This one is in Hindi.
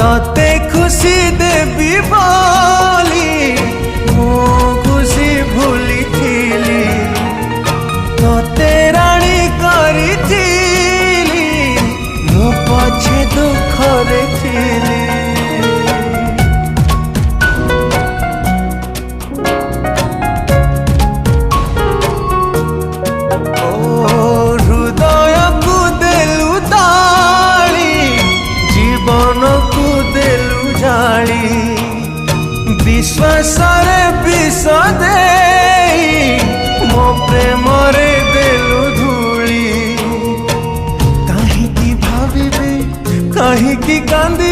तते खुशी देवी बोली मो खुशी भूली थी तते राणी करी मो पछे दुखरे थी। हृदय को देलु ताली जीवन को देलु जाली विश्वास रे विष दे मो प्रेम रे देलु धूली कहीं भाविबे कहीं कांदी